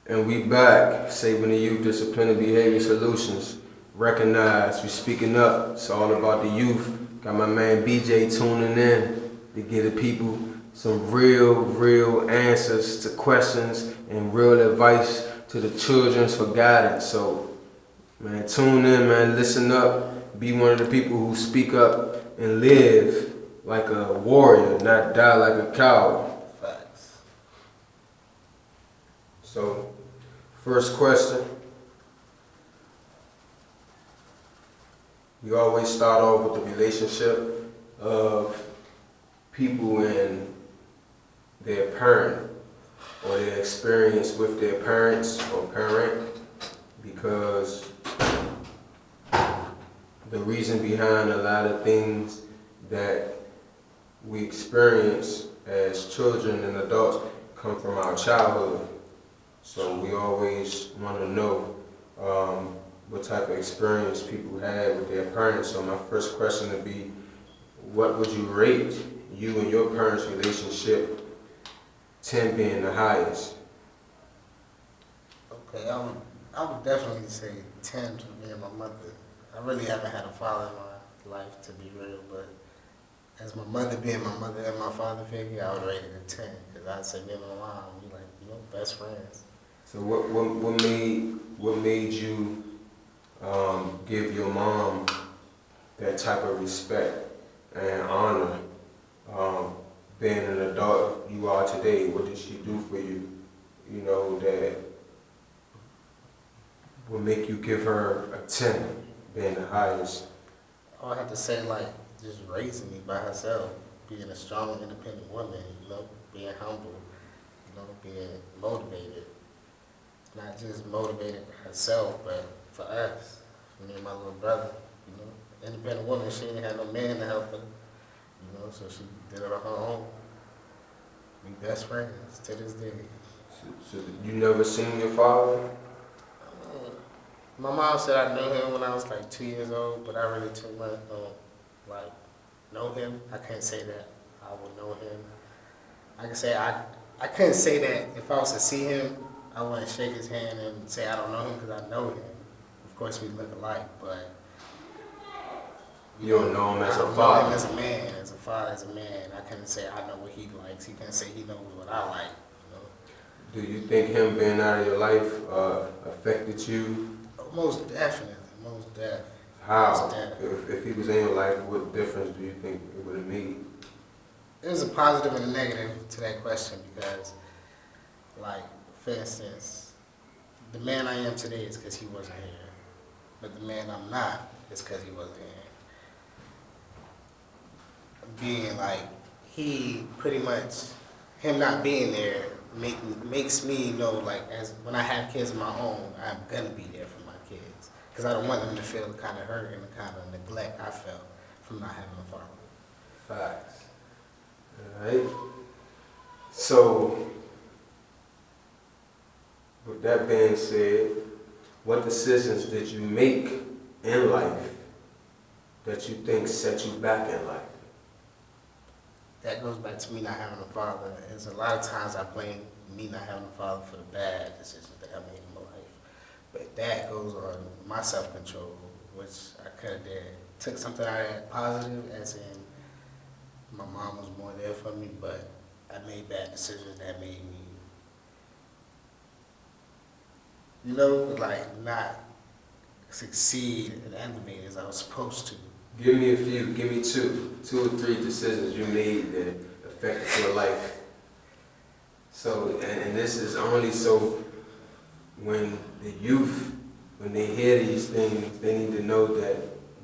And we back, saving the youth, discipline and behavior solutions. Recognize, we speaking up. It's all about the youth. Got my man BJ tuning in to give the people some real answers to questions and real advice to the children for guidance. So, man, tune in, man, listen up. Be one of the people who speak up and live like a warrior, not die like a coward. Facts. So, first question. We always start off with the relationship of people and their parent or their experience with their parents or parent, because the reason behind a lot of things that we experience as children and adults come from our childhood. So we always want to know what type of experience people had with their parents. So my first question would be, what would you rate you and your parents' relationship, 10 being the highest? Okay, I would definitely say 10 to me and my mother. I really haven't had a father in my life, to be real, but as my mother being my mother and my father figure, I would rate it a 10, because I'd say me and my mom, we like, best friends. So what made you give your mom that type of respect and honor, being an adult you are today? What did she do for you, that would make you give her a 10, being the highest? I would have to say, just raising me by herself, being a strong, independent woman, being humble, being motivated. Not just motivated herself, but for us, for me and my little brother, Independent woman, she didn't have no man to help her, so she did it on her own. We best friends to this day. So you never seen your father? My mom said I knew him when I was 2 years old, but I really too much don't know him. I can't say that I would know him. I can say I couldn't say that if I was to see him, I wouldn't shake his hand and say I don't know him, because I know him. Of course, we look alike, but you don't know him as a father. I know him as a man, as a father, as a man. I couldn't say I know what he likes. He couldn't say he knows what I like. Do you think him being out of your life affected you? Most definitely, most definitely. How? If he was in your life, what difference do you think it would have made? There's a positive and a negative to that question, because, for instance, the man I am today is because he wasn't here, but the man I'm not is because he wasn't here. Being he pretty much, him not being there makes me know, as when I have kids of my own, I'm gonna be there for my kids, because I don't want them to feel the kind of hurt and the kind of neglect I felt from not having a father. Facts. Alright. So, with that being said, what decisions did you make in life that you think set you back in life? That goes back to me not having a father. There's a lot of times I blame me not having a father for the bad decisions that I made in my life. But that goes on my self-control, which I could have did. Took something out of that positive, as in my mom was more there for me, but I made bad decisions that made me, not succeed and elevate as I was supposed to. Give me a few. Give me two or three decisions you made that affected your life. So, and this is only so when the youth, when they hear these things, they need to know that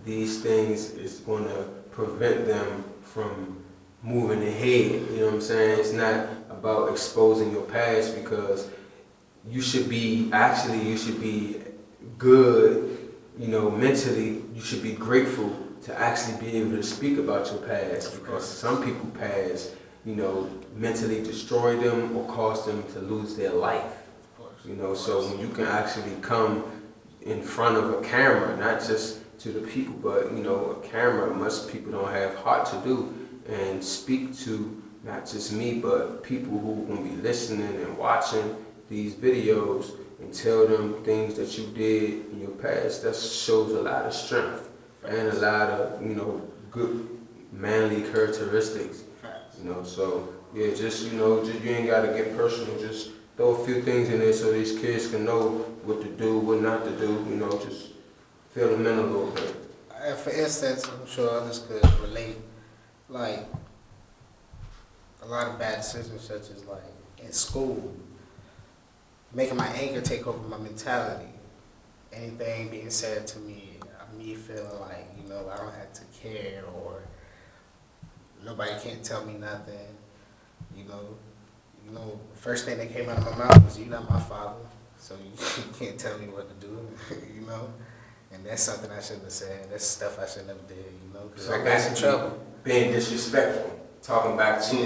these things is going to prevent them from moving ahead. You know what I'm saying? It's not about exposing your past, because you should be good, mentally. You should be grateful to actually be able to speak about your past, because some people past, mentally destroy them or cause them to lose their life. So when you can actually come in front of a camera, not just to the people, but a camera, most people don't have heart to do, and speak to not just me, but people who are going to be listening and watching these videos and tell them things that you did in your past, that shows a lot of strength and a lot of, good manly characteristics. So yeah, just, you ain't gotta get personal, just throw a few things in there so these kids can know what to do, what not to do, just fill them in a little bit. For instance, I'm sure others could relate, like, a lot of bad decisions such as, like, in school, making my anger take over my mentality. Anything being said to me, me feeling like, I don't have to care, or nobody can't tell me nothing. First thing that came out of my mouth was, "You're not my father, so you can't tell me what to do," And that's something I shouldn't have said. That's stuff I shouldn't have did, because I got in trouble. Being disrespectful, talking back to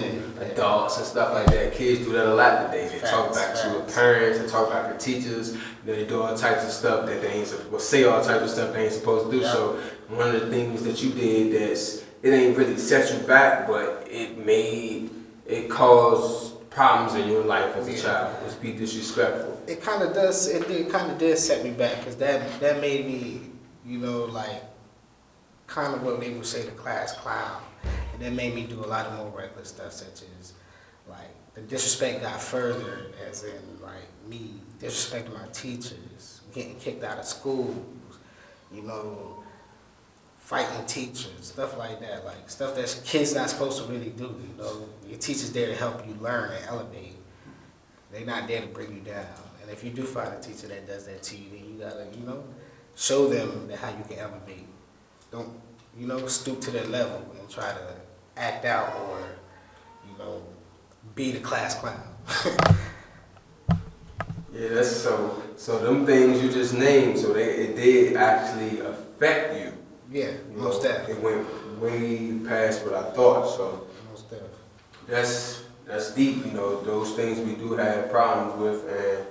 adults and stuff like that. Kids do that a lot today. They talk back to their parents, they talk back to teachers, they do all types of stuff that they ain't supposed to say, all types of stuff they ain't supposed to do. So one of the things that you did it ain't really set you back, but it caused problems in your life as a child. Was be disrespectful. It kind of does. It kind of did set me back, because that made me, like, kind of what they would say the class clown, and that made me do a lot of more reckless stuff, such as, like, the disrespect got further, as in, like, me disrespecting my teachers, getting kicked out of schools, fighting teachers, stuff like that, like stuff that kids not supposed to really do. Your teacher's there to help you learn and elevate. They're not there to bring you down. And if you do find a teacher that does that to you, then you gotta, show them how you can elevate. Don't, stoop to their level and try to act out or, be the class clown. Yeah, that's so them things you just named, so it did actually affect you. Yeah, most definitely. It went way past what I thought, so most definitely. That's deep, those things we do have problems with, and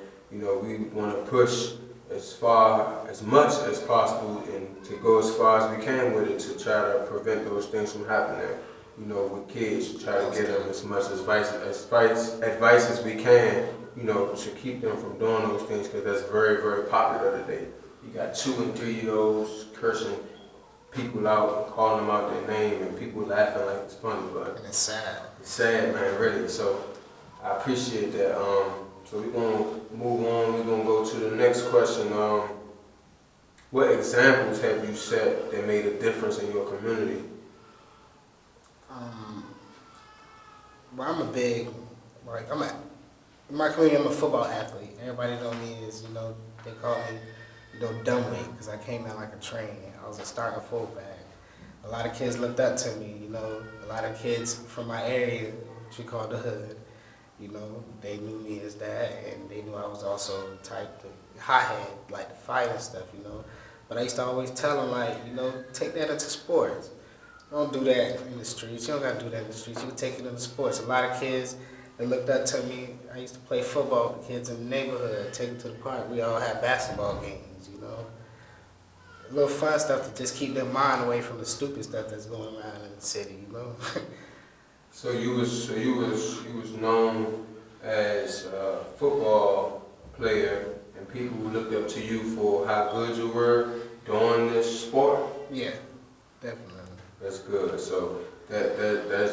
we want to push as much as possible and to go as far as we can with it to try to prevent those things from happening. With kids, to try to get them as much advice as we can, to keep them from doing those things, because that's very, very popular today. You got 2- and 3-year-olds cursing people out, calling them out their name, and people laughing like it's funny, but and it's sad. It's sad, man, really. So I appreciate that. So we're gonna move on. We're gonna go to the next question. What examples have you set that made a difference in your community? Well, in my community, I'm a football athlete. Everybody know me as, they call me, dumbweight, because I came out like a train. I was a starting fullback. A lot of kids looked up to me, a lot of kids from my area, which we call the hood, they knew me as that, and they knew I was also the type to hothead, like to fight and stuff, But I used to always tell them, like, take that into sports. Don't do that in the streets. You don't got to do that in the streets. You can take it into sports. A lot of kids, they looked up to me. I used to play football with kids in the neighborhood, take them to the park. We all had basketball games, A little fun stuff to just keep their mind away from the stupid stuff that's going around in the city, So you was known as a football player, and people looked up to you for how good you were doing this sport? Yeah, definitely. That's good. So that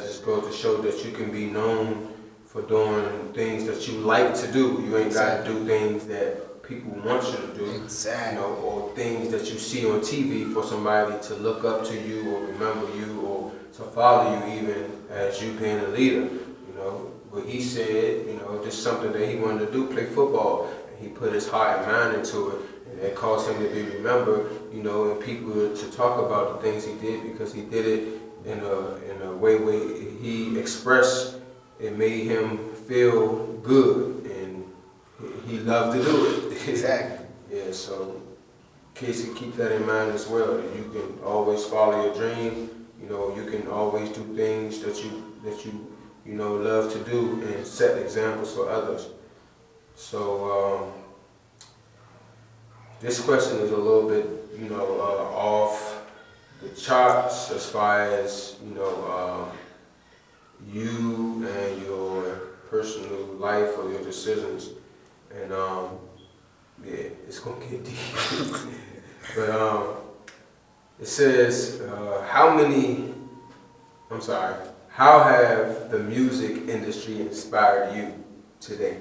just goes to show that you can be known for doing things that you like to do. You ain't got to do things that people want you to do. Exactly. Or things that you see on TV for somebody to look up to you or remember you or to follow you, even as you being a leader. What he said, just something that he wanted to do, play football, and he put his heart and mind into it. It caused him to be remembered, and people to talk about the things he did, because he did it in a way where he expressed, it made him feel good, and he loved to do it. Exactly. Yeah, so Casey, keep that in mind as well. That you can always follow your dream. You can always do things that you love to do and set examples for others. So. This question is a little bit, off the charts as far as, you and your personal life or your decisions. And yeah, it's gonna get deep. But it says, how have the music industry inspired you today?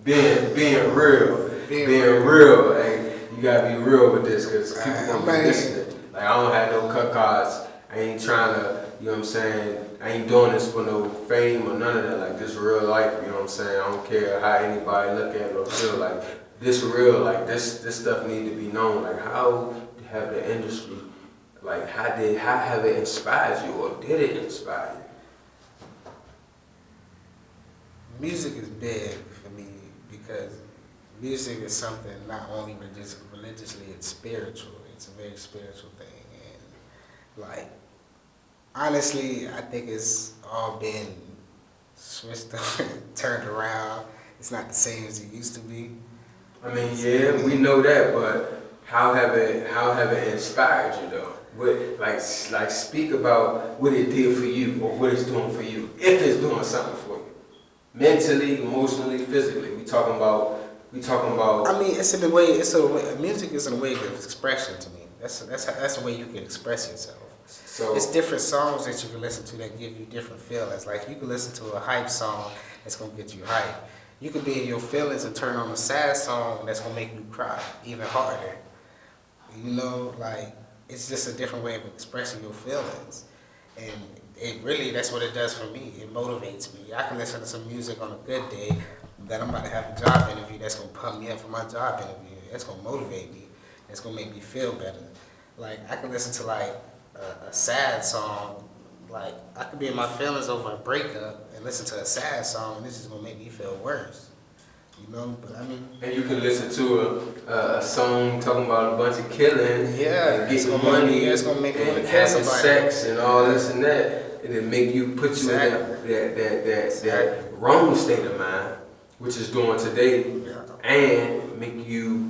Being real, being real. Like, you gotta be real with this, cause people gonna be listening. Like, I don't have no cut cards. I ain't trying to, you know what I'm saying? I ain't doing this for no fame or none of that. Like, this real life, you know what I'm saying? I don't care how anybody look at it or feel. Like, this real, like, this stuff need to be known. Like, how have the industry, like, how have it inspired you, or did it inspire you? Music is big for me because music is something not only religiously, it's spiritual. It's a very spiritual thing. And, like, honestly, I think it's all been switched up, turned around. It's not the same as it used to be. I mean, yeah, we know that, but how have it inspired you though? What, like speak about what it did for you, or what it's doing for you, if it's doing something for you, mentally, emotionally, physically. We talking about. I mean, music is a way of expression to me. That's a way you can express yourself. So it's different songs that you can listen to that give you different feelings. Like, you can listen to a hype song that's gonna get you hype. You could be in your feelings and turn on a sad song that's gonna make you cry even harder. You know, like, it's just a different way of expressing your feelings. And that's what it does for me. It motivates me. I can listen to some music on a good day that I'm about to have a job interview that's gonna pump me up for my job interview. That's gonna motivate me. That's gonna make me feel better. Like, I can listen to like a sad song. Like, I could be in my feelings over a breakup and listen to a sad song, and this is gonna make me feel worse. You know, but I mean. And you can listen to a song talking about a bunch of killing, yeah, and getting money, it's gonna make me want to kill having somebody, sex and all this and that, and it make you put you in that wrong state of mind, which is doing today, and make you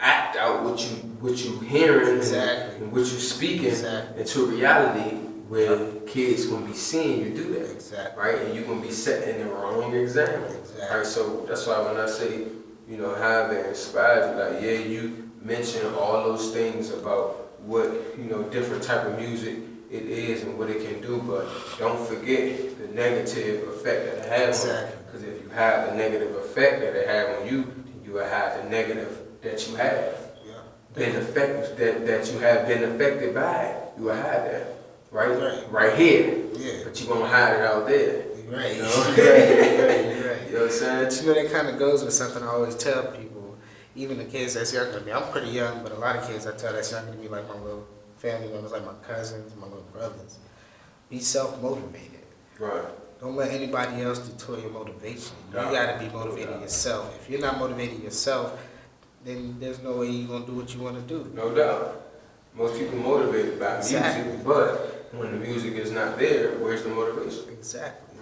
act out what you hearing and what you speaking into reality, where kids gonna be seeing you do that, right? And you're gonna be setting the wrong example, right? So that's why when I say, you know, how it inspired you, like, yeah, you mentioned all those things about what, you know, different type of music it is and what it can do, but don't forget the negative effect that it has on you. Because if you have the negative effect that it had on you, then you will have the negative that you have. Been affected, that you have been affected by it. You will have that. Right here. Yeah. But you're gonna hide it out there. Right. You know? Right. You know what I'm saying? But you know, that kind of goes with something I always tell people, even the kids that's younger than me. I'm pretty young, but a lot of kids I tell that's younger than me, like my little family members, like my cousins, my little brothers, be self-motivated. Right. Don't let anybody else detour your motivation. You gotta be motivated yourself. If you're not motivating yourself, then there's no way you're gonna do what you want to do. No doubt. Most people motivated by music, but when the music is not there, where's the motivation? Exactly.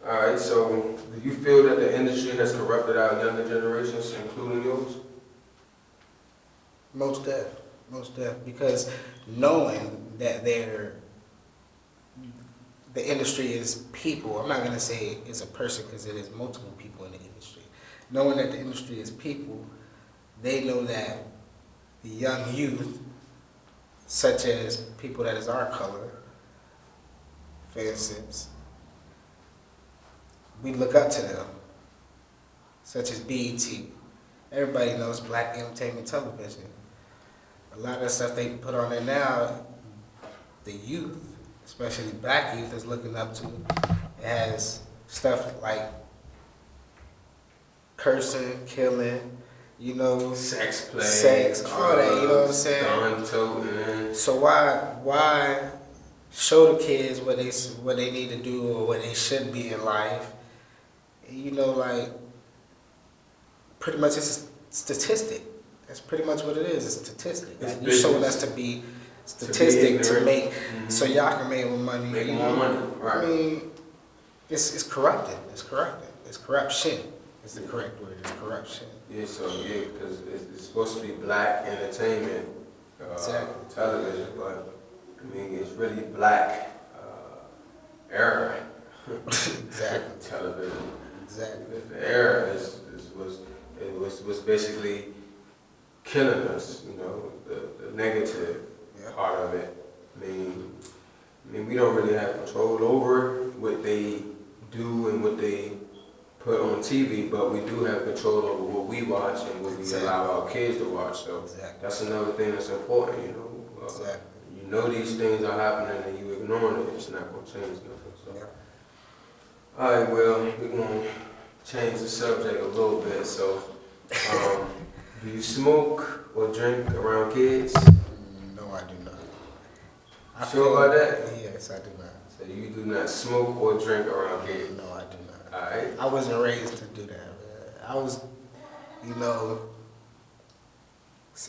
All right, so do you feel that the industry has corrupted our younger generations, including yours? Most definitely, because knowing that the industry is people, I'm not going to say it's a person because it is multiple people in the industry. Knowing that the industry is people, they know that the young youth, such as people that is our color, for instance, we look up to them, such as BET. Everybody knows Black Entertainment Television. A lot of the stuff they put on there now, the youth, especially black youth, is looking up to. It has stuff like cursing, killing, you know, sex play, all that, you know what I'm saying? So why show the kids what they need to do or what they should be in life? You know, like, pretty much it's a statistic. That's pretty much what it is. It's a statistic. Like, you're showing us to be statistic to make, so y'all can make more money. Make more money, right? I mean, it's corrupted. It's corrupted. It's corruption. It's the correct word. It's corruption. Yeah, because it's supposed to be black entertainment television, but I mean, it's really black era. Exactly. television. Exactly. The era was basically killing us, you know, the negative part of it. I mean, we don't really have control over what they do and what they put on TV, but we do have control over what we watch and what we allow our kids to watch. So that's another thing that's important, you know. You know these things are happening and you ignoring it, it's not going to change nothing. So. All right, well, we're going to change the subject a little bit. So, do you smoke or drink around kids? No, I do not. Sure about that? Yes, I do not. So you do not smoke or drink around kids? No, I do not. All right. I wasn't raised to do that, man. I was, you know,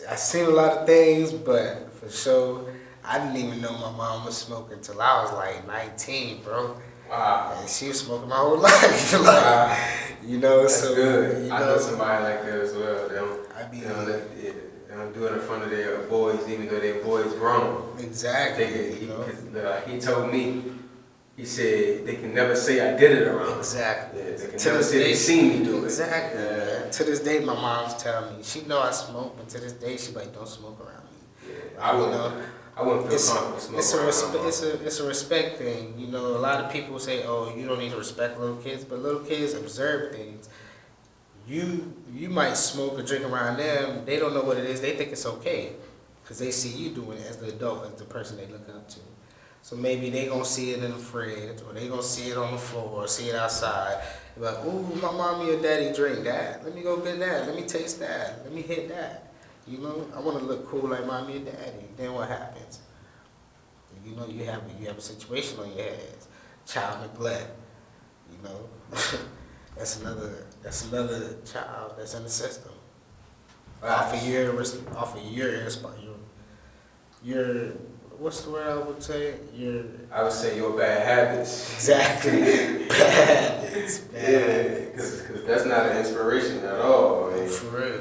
I seen a lot of things, but for sure, I didn't even know my mom was smoking until I was like 19, bro. Wow. And she was smoking my whole life. Like, you know, that's so good. you know, I know somebody like that as well. They don't do it in front of their boys, even though their boys grown. Exactly. He told me, he said they can never say I did it around. Exactly. Yeah, they can never say they seen me do it. Exactly. Yeah. To this day, my mom's telling me she know I smoke, but to this day she like don't smoke around me. Yeah, I wouldn't feel comfortable smoking. It's a respect thing. You know, a lot of people say, "Oh, you don't need to respect little kids," but little kids observe things. You might smoke or drink around them. They don't know what it is. They think it's okay because they see you doing it as the adult, as the person they look up to. So maybe they gonna see it in the fridge, or they gonna see it on the floor, or see it outside. They're like, "Ooh, my mommy or daddy drink that. Let me go get that. Let me taste that. Let me hit that." You know, I want to look cool like mommy and daddy. Then what happens? You know, you have a situation on your hands. Child neglect. You know, that's another child that's in the system. Off of your what's the word I would say? I would say your bad habits. Exactly. Bad habits. Yeah, because that's not an inspiration at all. I mean, for real.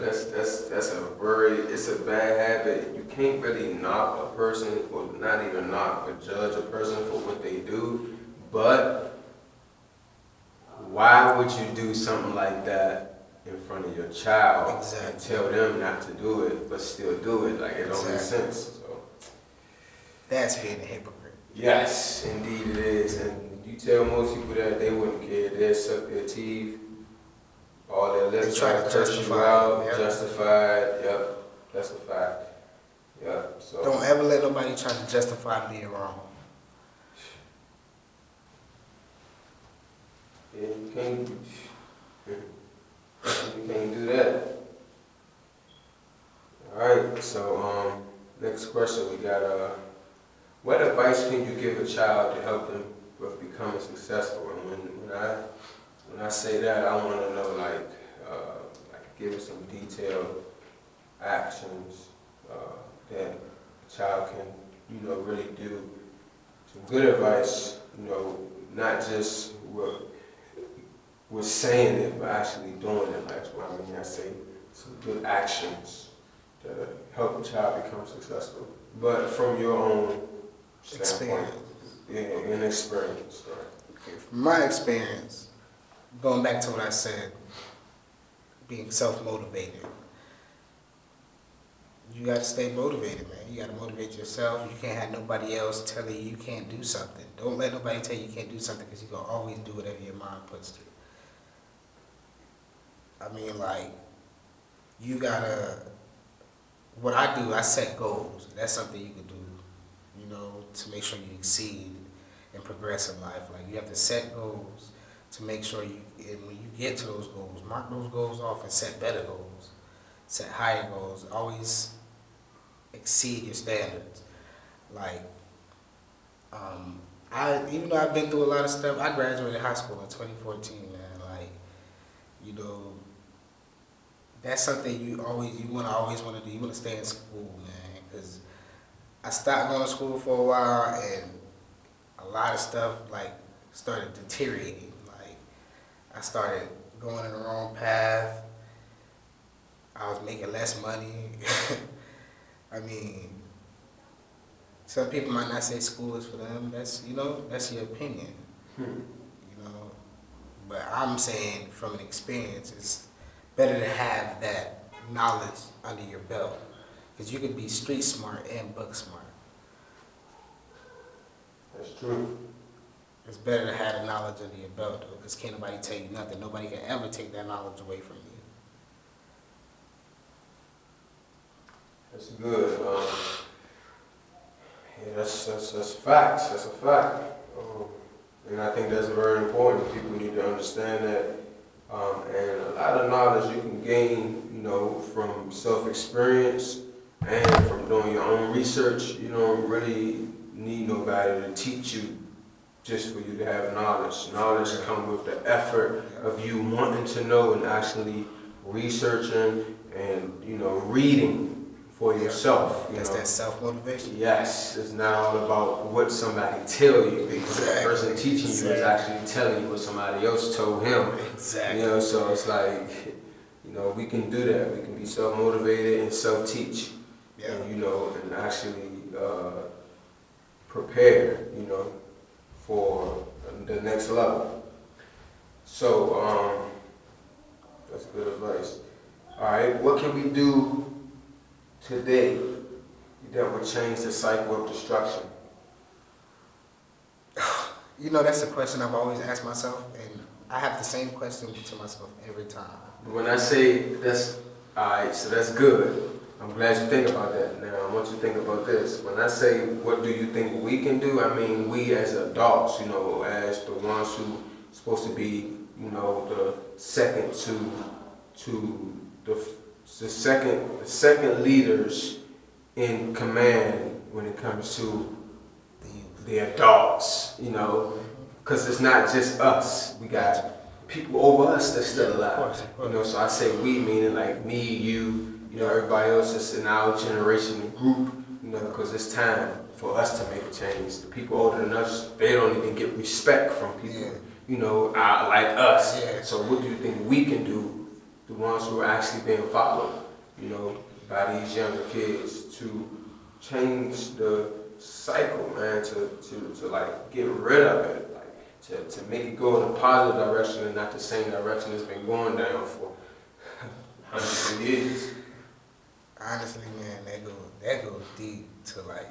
It's a bad habit. You can't really knock a person, or not even knock, but judge a person for what they do. But why would you do something like that in front of your child? Exactly. And tell them not to do it, but still do it? Like, it don't make sense. So. That's being a hypocrite. Yes, indeed it is. And you tell most people that they wouldn't care. They'll suck their teeth, all their lips, try to curse you out, justify it. Yep, that's a fact. Yep. So don't ever let nobody try to justify being wrong. Yeah, you can't do that. All right. So next question we got. What advice can you give a child to help them with becoming successful? And when I say that, I want to know like give some detailed actions that a child can really do. Some good advice, not just with saying it, but actually doing it. That's what I mean. I say some good actions that help a child become successful, but from your own experience. Yeah, an experience, right? Okay, from my experience, going back to what I said, being self-motivated. You got to stay motivated, man. You got to motivate yourself. You can't have nobody else telling you you can't do something. Don't let nobody tell you you can't do something because you're going to always do whatever your mind puts to you. I mean, like, you got to, what I do, I set goals. That's something you can do, to make sure you exceed and progress in life. Like, you have to set goals to make sure and when you get to those goals, mark those goals off and set better goals, set higher goals. Always exceed your standards. Like, even though I've been through a lot of stuff, I graduated high school in 2014, man. Like, that's something you always want to do. You want to stay in school, man, because I stopped going to school for a while, and a lot of stuff started deteriorating. Like, I started going in the wrong path. I was making less money. I mean, some people might not say school is for them. That's your opinion. I'm saying from an experience, it's better to have that knowledge under your belt. Because you could be street smart and book smart. That's true. It's better to have the knowledge under your belt, though, because can't nobody tell you nothing. Nobody can ever take that knowledge away from you. That's good. Yeah, that's facts. That's a fact. And I think that's very important. People need to understand that. And a lot of knowledge you can gain, from self-experience and from doing your own research. You don't really need nobody to teach you just for you to have knowledge. Knowledge comes with the effort of you wanting to know and actually researching and, reading for yourself. That's that self-motivation. Yes, it's not all about what somebody tell you. Exactly. The person teaching you is actually telling you what somebody else told him. Exactly. So it's like, we can do that. We can be self-motivated and self-teach. Yeah. And, and actually prepare, for the next level. So, that's good advice. All right, what can we do today that would change the cycle of destruction? That's a question I've always asked myself, and I have the same question to myself every time. When I say that's, all right, so that's good. I'm glad you think about that. Now, I want you to think about this. When I say, what do you think we can do? I mean, we as adults, as the ones who are supposed to be, the second to the second leaders in command when it comes to the adults, because it's not just us. We got people over us that's still alive. Of course. So I say we, meaning like me, you, everybody else that's in our generation group, because it's time for us to make a change. The people older than us, they don't even get respect from people, like us. Yeah. So what do you think we can do, the ones who are actually being followed, by these younger kids, to change the cycle, man, to like get rid of it, like to make it go in a positive direction and not the same direction it's been going down for hundreds of years. Honestly, man, that goes deep to like,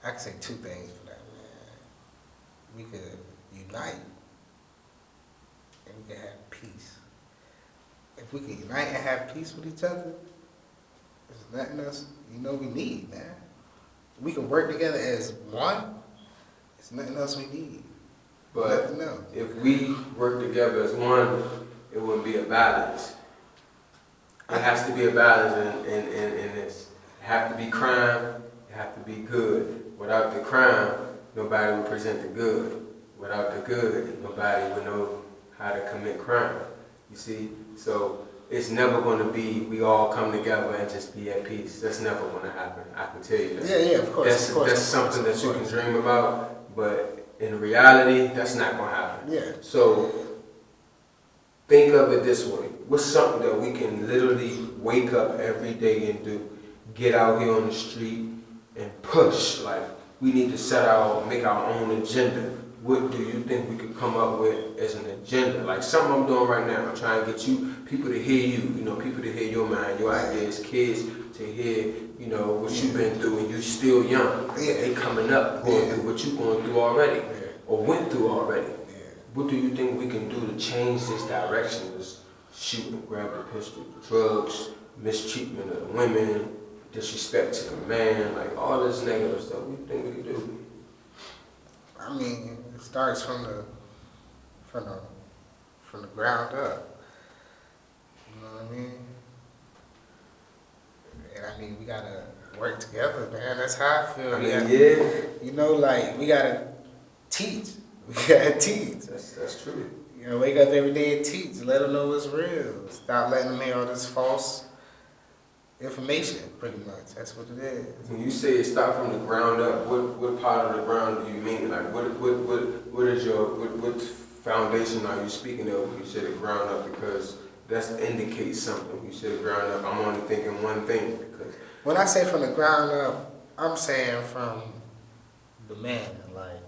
I could say two things for that, man. We could unite and we could have peace. If we could unite and have peace with each other, there's nothing else we need, man. We can work together as one. There's nothing else we need. But nothing else. If we work together as one, it wouldn't be a balance. It has to be a balance, and it have to be crime, it have to be good. Without the crime, nobody would present the good. Without the good, nobody would know how to commit crime. You see? So it's never going to be we all come together and just be at peace. That's never going to happen. I can tell you that. Yeah, of course. That's something that you can dream about, but in reality, that's not going to happen. Yeah. So think of it this way. What's something that we can literally wake up every day and do? Get out here on the street and push. Like, we need to make our own agenda. What do you think we could come up with as an agenda? Like something I'm doing right now. I'm trying to get people to hear you, people to hear your mind, your ideas, kids to hear, what you've been through, and you're still young. Yeah. They coming up, going through what you're going through already, or went through already. Yeah. What do you think we can do to change this direction? This shooting, grab the pistol, drugs, mistreatment of women, disrespect to the man, like all this negative stuff. What do you think we can do? I mean, it starts from the ground up. You know what I mean? And I mean, we gotta work together, man. That's how I feel. We gotta teach. We gotta teach. That's true. Wake up every day and teach. Let them know what's real. Stop letting them hear all this false information, pretty much. That's what it is. When you say start from the ground up, what part of the ground do you mean? Like what foundation are you speaking of when you say the ground up? Because that indicates something. When you say the ground up, I'm only thinking one thing. Because when I say from the ground up, I'm saying from the man, like.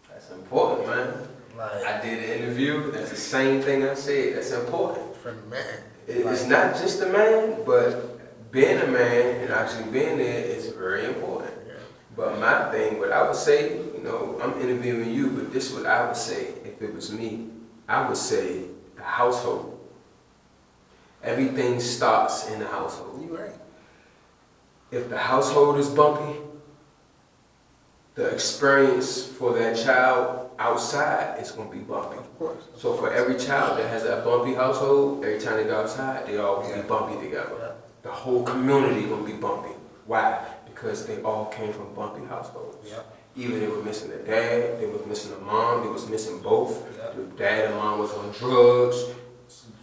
That's important, man. Like, I did an interview. That's the same thing I said. That's important. for the man. It's not just a man, but being a man and actually being there is very important. Yeah. But my thing, what I would say, you know, I'm interviewing you, but this is what I would say if it was me. I would say the household. Everything starts in the household. You right. If the household is bumpy, the experience for that child outside is going to be bumpy. Of course. So for every child that has that bumpy household, every time they go outside, they all be bumpy together. Yeah. The whole community going to be bumpy. Why? Because they all came from bumpy households. Yeah. Either they were missing a dad, they was missing a mom, they was missing both. Yeah. The dad and mom was on drugs.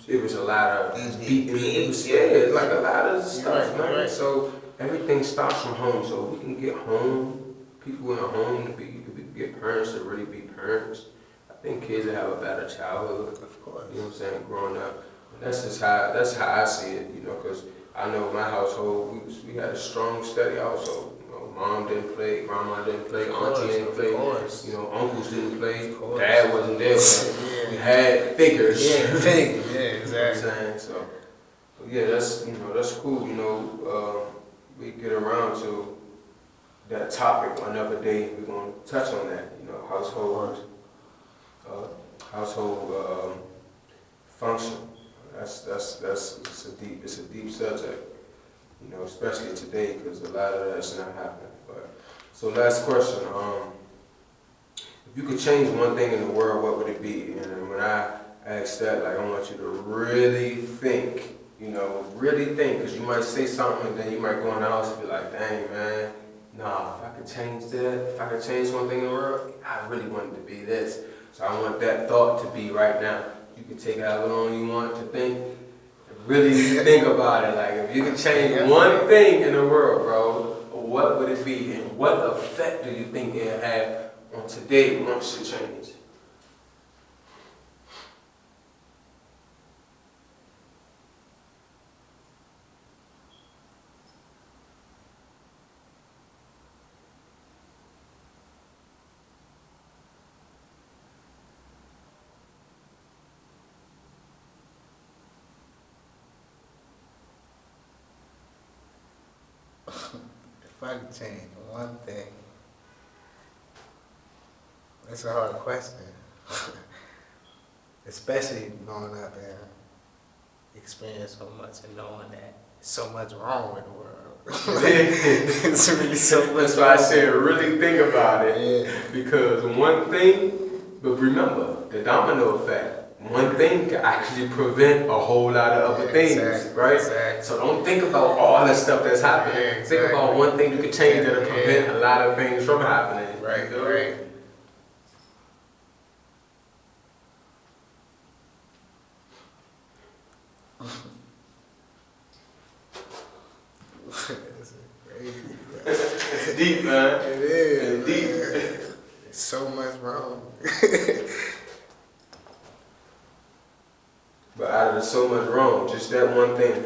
It was a lot of beating. It was like a lot of stuff, man. Right. So everything starts from home. So we can get home, people in a home to be, we can get parents to really be parents. I think kids will have a better childhood. Of course. You know what I'm saying? Growing up, and that's how I see it. You know, because I know my household, we had a strong, steady household. Mom didn't play, grandma didn't play, auntie didn't play, you know, uncles didn't play, dad wasn't there, but we had figures. Yeah, figures, yeah, exactly. You know what I'm saying? So yeah, that's cool, you know, we get around to that topic another day. We're gonna touch on that, you know, household function. That's it's a deep subject. You know, especially today, because a lot of that's not happening. But so, last question: if you could change one thing in the world, what would it be? And when I ask that, like, I want you to really think. You know, really think, because you might say something, and then you might go in the house and be like, "Dang, man, nah. If I could change that, if I could change one thing in the world, I really want it to be this." So I want that thought to be right now. You can take however long you want to think. Really think about it. Like, if you could change one thing in the world, bro, what would it be? And what effect do you think it'll have on today once it changes? If I could change one thing, that's a hard question. Especially growing up and experiencing so much and knowing that so much wrong with the world. It's really so much. That's why I said really think about it. Yeah. Because one thing, but remember, the domino effect. One thing can actually prevent a whole lot of other things, right? Exactly. So don't think about all the stuff that's happening. Yeah, exactly. Think about one thing you could change that'll prevent a lot of things from happening. Right, you know? right. It's crazy. It's deep, man. It is. It's deep. There's so much wrong. But out of the so much wrong, just that one thing.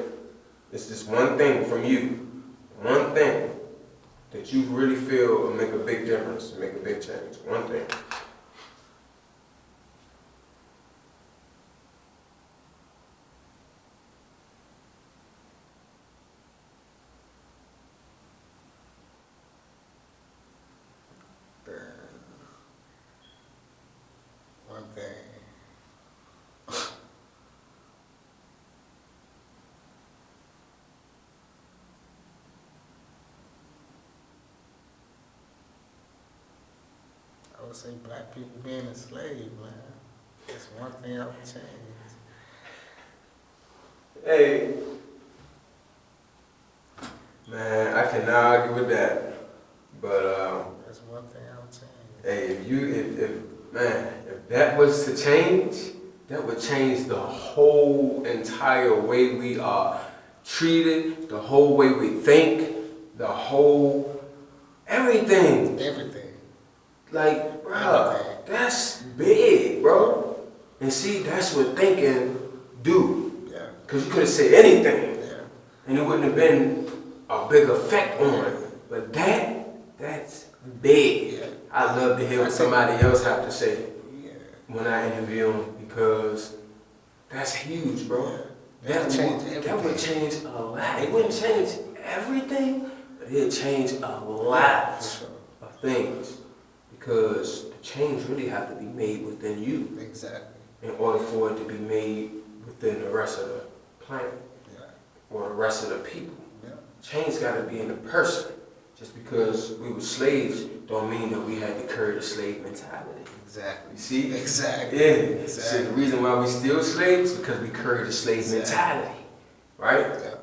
It's just one thing from you. One thing that you really feel will make a big difference, make a big change. One thing. One thing. I would say black people being enslaved, man. That's one thing I would change. Hey, man, I cannot argue with that. But That's one thing I would change. hey, if that was to change, that would change the whole entire way we are treated, the whole way we think, the whole everything. Everything. Like, bro, that's big, bro. And see, that's what thinking do. Yeah. Because you could have said anything, Yeah. and it wouldn't have been a big effect on it. But that's big. Yeah. I'd love to hear what somebody else have to say. Yeah. when I interview them because that's huge, bro. That would change a lot. It wouldn't change everything, but it'd change a lot of things because the change really have to be made within you. Exactly. In order for it to be made within the rest of the planet or the rest of the people. Yeah. Change got to be in the person. Just because we were slaves don't mean that we had to carry the slave mentality. Exactly. You see? Exactly. Yeah. Exactly. So the reason why we still slaves is because we carry the slave mentality. Right? Yeah.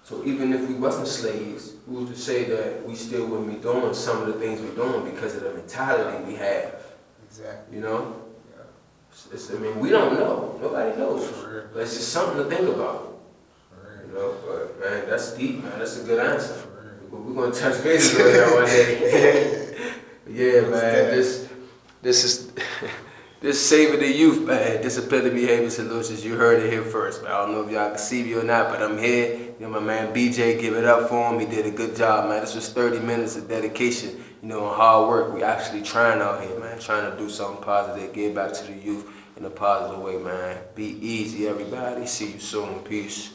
So even if we wasn't slaves, who's to say that we still wouldn't be doing some of the things we're doing because of the mentality we have? Exactly. You know? Yeah. I mean, we don't know. Nobody knows. For real. But it's just something to think about. For real. You know? But man, that's deep, man. That's a good answer. For real. We're gonna touch bases on that one day. Yeah, man. This is this saving the youth, man. Disciplined behavior solutions. You heard it here first, man. I don't know if y'all can see me or not, but I'm here. You know, my man BJ, give it up for him. He did a good job, man. This was 30 minutes of dedication, you know, and hard work. We actually trying out here, man. Trying to do something positive, give back to the youth in a positive way, man. Be easy, everybody. See you soon. Peace.